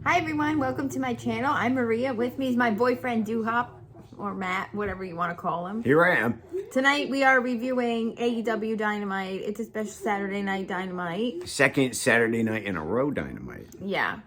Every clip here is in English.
Hi everyone, welcome to my channel. I'm Maria. With me is my boyfriend Doo-Hop, or Matt, whatever you want to call him. Here I am. Tonight we are reviewing AEW Dynamite. It's a special Saturday night Dynamite. Second Saturday night in a row Dynamite. Yeah.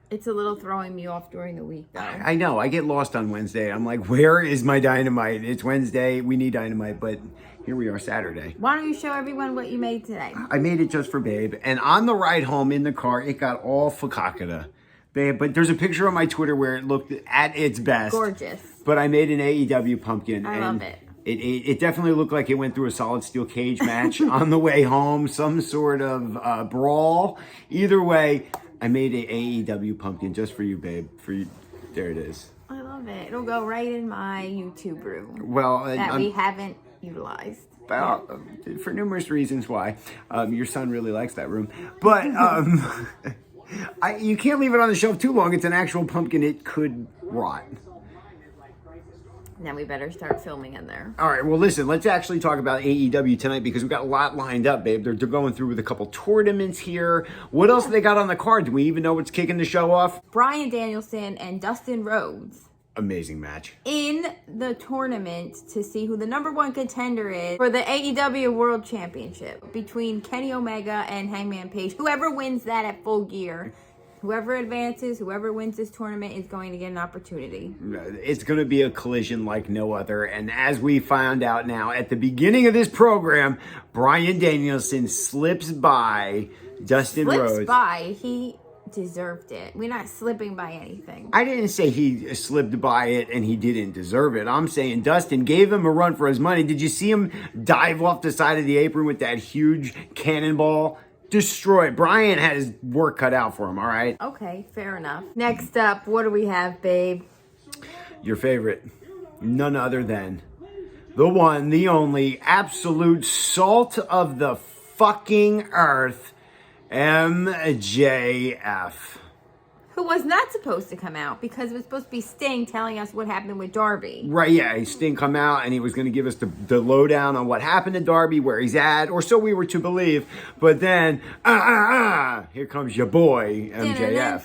It's a little throwing me off during the week though. I know, I get lost on Wednesday. I'm like, where is my Dynamite? It's Wednesday, we need Dynamite, but here we are Saturday. Why don't you show everyone what you made today? I made it just for Babe, and on the ride home in the car, it got all fakakada. Babe, but there's a picture on my Twitter where it looked at its best. Gorgeous. But I made an AEW pumpkin. I love it. It definitely looked like it went through a solid steel cage match on the way home, some sort of brawl. Either way, I made an AEW pumpkin just for you, babe. For you, there it is. I love it. It'll go right in my YouTube room. Well, that we haven't utilized. Well, for numerous reasons why. Your son really likes that room, but you can't leave it on the shelf too long. It's an actual pumpkin. It could rot. Now we better start filming in there. All right, well, listen, let's actually talk about AEW tonight because we've got a lot lined up, babe. They're going through with a couple tournaments here. What else have they got on the card? Do we even know what's kicking the show off? Bryan Danielson and Dustin Rhodes. Amazing match. In the tournament to see who the #1 contender is for the AEW World Championship between Kenny Omega and Hangman Page. Whoever wins that at Full Gear, whoever advances, whoever wins this tournament is going to get an opportunity. It's going to be a collision like no other. And as we found out now, at the beginning of this program, Bryan Danielson slips by Dustin Rhodes. Slips by. He deserved it. We're not slipping by anything. I didn't say he slipped by it and he didn't deserve it. I'm saying Dustin gave him a run for his money. Did you see him dive off the side of the apron with that huge cannonball? Destroyed. Bryan had his work cut out for him, all right? Okay, fair enough. Next up, what do we have, babe? Your favorite. None other than the one, the only, absolute salt of the fucking earth, MJF. Who was not supposed to come out because it was supposed to be Sting telling us what happened with Darby. Right, yeah. Sting come out and he was going to give us the lowdown on what happened to Darby, where he's at, or so we were to believe. But then, here comes your boy, MJF.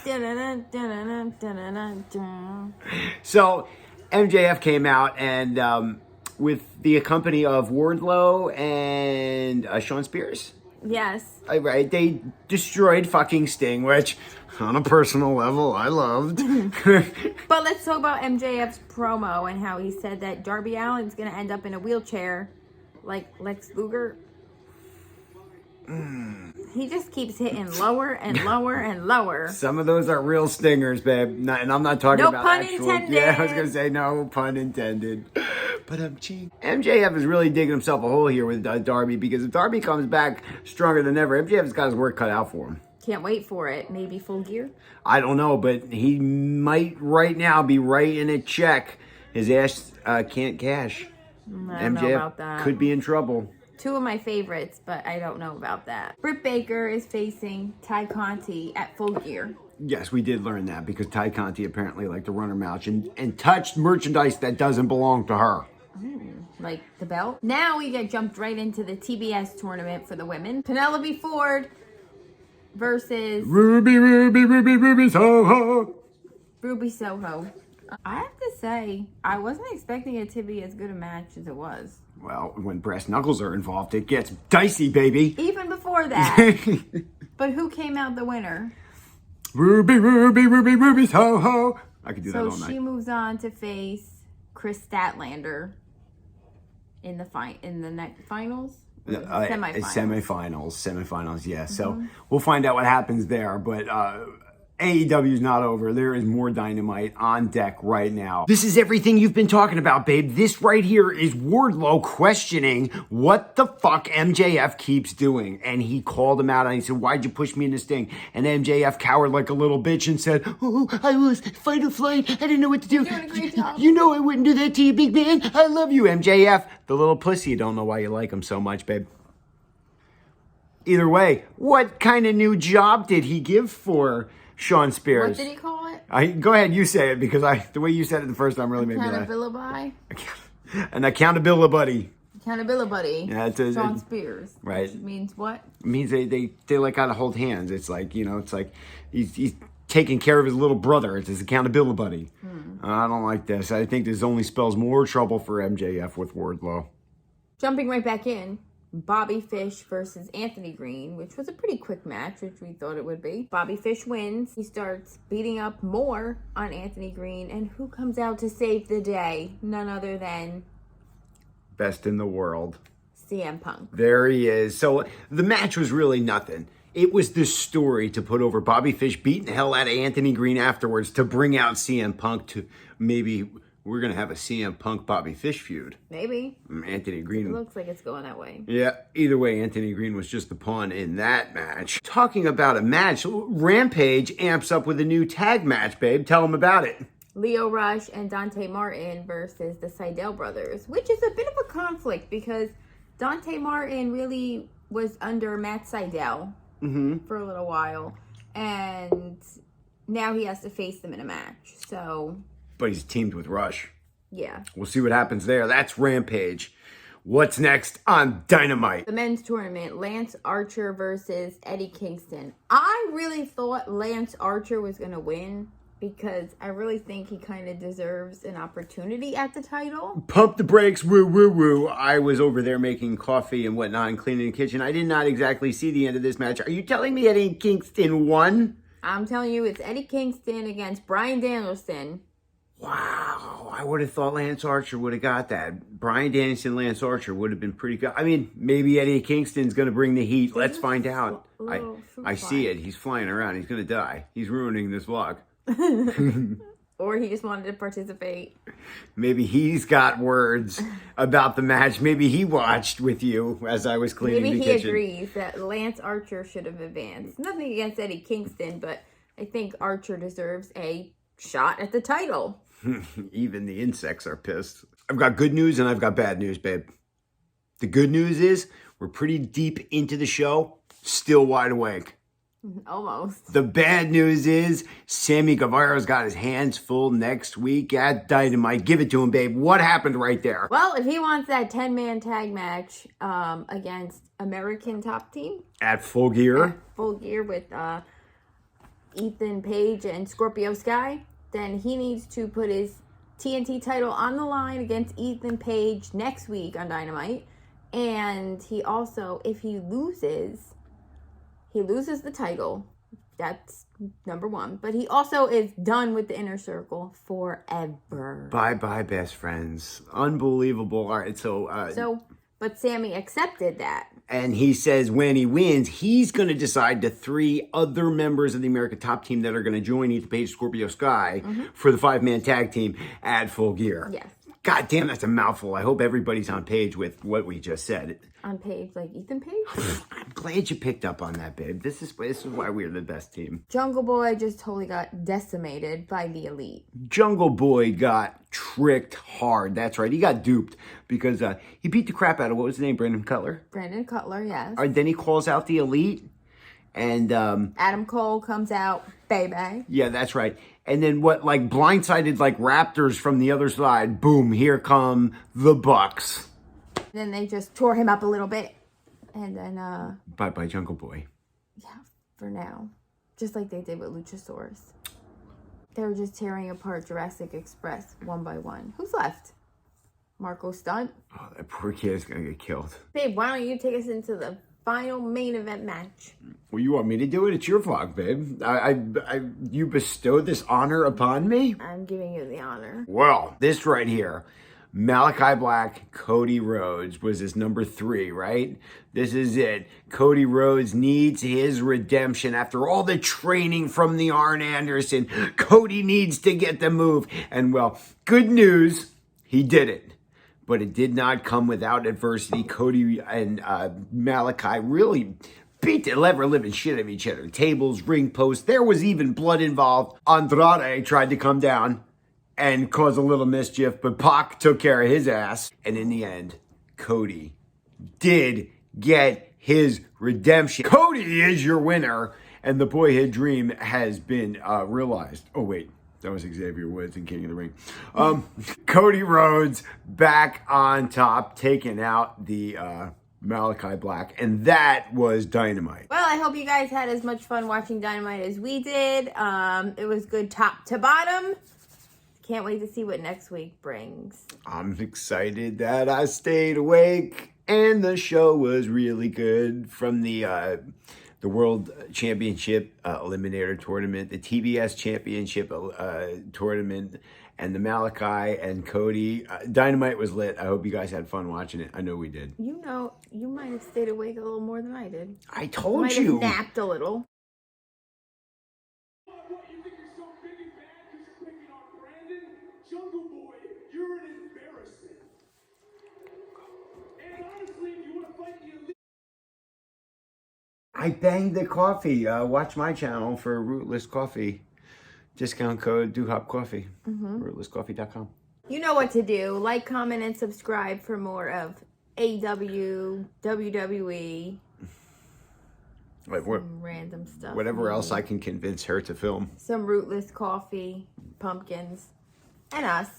So, MJF came out and with the company of Wardlow and Sean Spears. Yes. Right, they destroyed fucking Sting, which on a personal level I loved. But let's talk about MJF's promo and how he said that Darby Allin's going to end up in a wheelchair like Lex Luger. He just keeps hitting lower and lower and lower. Some of those are real stingers, babe. And I'm not talking about pun actual... intended. Yeah, I was going to say no pun intended. But MJF is really digging himself a hole here with Darby, because if Darby comes back stronger than ever, MJF's got his work cut out for him. Can't wait for it. Maybe Full Gear? I don't know, but he might right now be writing a check his ass can't cash. I don't know about that. Could be in trouble. Two of my favorites, but I don't know about that. Britt Baker is facing Ty Conti at Full Gear. Yes, we did learn that because Ty Conti apparently liked to run her mouth and touched merchandise that doesn't belong to her. Like the belt. Now we get jumped right into the TBS tournament for the women. Penelope Ford versus Ruby Soho. Ruby Soho. I have to say, I wasn't expecting it to be as good a match as it was. Well, when brass knuckles are involved, it gets dicey, baby. Even before that. But who came out the winner? Ruby Soho. I could do that all night. So she moves on to face Chris Statlander in the finals? Semifinals, yeah. So we'll find out what happens there. But AEW's not over. There is more Dynamite on deck right now. This is everything you've been talking about, babe. This right here is Wardlow questioning what the fuck MJF keeps doing. And he called him out and he said, why'd you push me in this thing? And MJF cowered like a little bitch and said, oh, I was fight or flight. I didn't know what to do. You're doing a great job. You know I wouldn't do that to you, big man. I love you, MJF. The little pussy. You don't know why you like him so much, babe. Either way, what kind of new job did he give for Sean Spears? What did he call it? Go ahead, you say it, because the way you said it the first time really made me laugh. Accountability? An accountability buddy. Accountability buddy. Yeah, Sean Spears. Right. Which means what? It means they like gotta hold hands. It's like, you know, it's like he's taking care of his little brother. It's his accountability buddy. I don't like this. I think this only spells more trouble for MJF with Wardlow. Jumping right back in, Bobby Fish versus Anthony Green, which was a pretty quick match, which we thought it would be. Bobby Fish wins. He starts beating up more on Anthony Green. And who comes out to save the day? None other than... best in the world. CM Punk. There he is. So the match was really nothing. It was the story to put over Bobby Fish beating the hell out of Anthony Green afterwards to bring out CM Punk to maybe we're going to have a CM Punk Bobby Fish feud. Maybe. Anthony Green. It looks like it's going that way. Yeah, either way, Anthony Green was just the pawn in that match. Talking about a match, Rampage amps up with a new tag match, babe. Tell them about it. Lio Rush and Dante Martin versus the Sydal brothers, which is a bit of a conflict because Dante Martin really was under Matt Sydal for a little while, and now he has to face them in a match. So, but he's teamed with Rush. Yeah. We'll see what happens there. That's Rampage. What's next on Dynamite? The men's tournament, Lance Archer versus Eddie Kingston. I really thought Lance Archer was going to win because I really think he kind of deserves an opportunity at the title. Pump the brakes, woo, woo, woo. I was over there making coffee and whatnot and cleaning the kitchen. I did not exactly see the end of this match. Are you telling me Eddie Kingston won? I'm telling you, it's Eddie Kingston against Bryan Danielson. Wow, I would have thought Lance Archer would have got that. Bryan Danielson, Lance Archer would have been pretty good. I mean, maybe Eddie Kingston's going to bring the heat. Let's find out. I see it. He's flying around. He's going to die. He's ruining this vlog. Or he just wanted to participate. Maybe he's got words about the match. Maybe he watched with you as I was cleaning the kitchen. Maybe he agrees that Lance Archer should have advanced. Nothing against Eddie Kingston, but I think Archer deserves a shot at the title. Even the insects are pissed. I've got good news and I've got bad news, babe. The good news is we're pretty deep into the show, still wide awake. Almost. The bad news is Sammy Guevara's got his hands full next week at Dynamite. Give it to him, babe. What happened right there? Well, if he wants that 10-man tag match against American Top Team. At Full Gear. At Full Gear with Ethan Page and Scorpio Sky, then he needs to put his TNT title on the line against Ethan Page next week on Dynamite. And he also, if he loses the title. That's number one. But he also is done with the Inner Circle forever. Bye-bye, best friends. Unbelievable. All right, but Sammy accepted that. And he says when he wins, he's going to decide the 3 other members of the American Top Team that are going to join Ethan Page, Scorpio Sky for the 5-man tag team at Full Gear. Yes. God damn, that's a mouthful. I hope everybody's on page with what we just said. On page, like Ethan Page? I'm glad you picked up on that, babe. This is why we're the best team. Jungle Boy just totally got decimated by the Elite. Jungle Boy got tricked hard. That's right. He got duped because he beat the crap out of, what was his name, Brandon Cutler? Brandon Cutler, yes. Then he calls out the Elite. And Adam Cole comes out, baby. Yeah, that's right. And then blindsided like Raptors from the other side. Boom, here come the Bucks. Then they just tore him up a little bit. And then Bye-bye, Jungle Boy. Yeah, for now. Just like they did with Luchasaurus. They were just tearing apart Jurassic Express one by one. Who's left? Marco Stunt? Oh, that poor kid is going to get killed. Babe, why don't you take us into the final main event match? Well, you want me to do it? It's your vlog, babe. You bestowed this honor upon me? I'm giving you the honor. Well, this right here. Malachi Black, Cody Rhodes was his number 3, right? This is it. Cody Rhodes needs his redemption after all the training from the Arn Anderson. Cody needs to get the move. And well, good news, he did it. But it did not come without adversity. Cody and Malachi really beat the ever-living shit out of each other. Tables, ring posts, there was even blood involved. Andrade tried to come down and cause a little mischief, but Pac took care of his ass. And in the end, Cody did get his redemption. Cody is your winner, and the boyhood dream has been realized. Oh, wait. That was Xavier Woods in King of the Ring. Cody Rhodes back on top, taking out the Malachi Black. And that was Dynamite. Well, I hope you guys had as much fun watching Dynamite as we did. It was good top to bottom. Can't wait to see what next week brings. I'm excited that I stayed awake and the show was really good. From the World Championship Eliminator tournament, the TBS Championship tournament, and the Malachi and Cody. Dynamite was lit. I hope you guys had fun watching it. I know we did. You know, you might have stayed awake a little more than I did. I told Might you. have napped a little. I banged the coffee. Watch my channel for Rootless Coffee. Discount code DoHopCoffee. Rootlesscoffee.com. You know what to do. Like, comment, and subscribe for more of AEW, WWE, some random stuff. Whatever else I can convince her to film. Some Rootless Coffee, pumpkins, and us.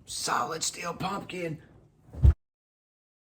Solid Steel Pumpkin.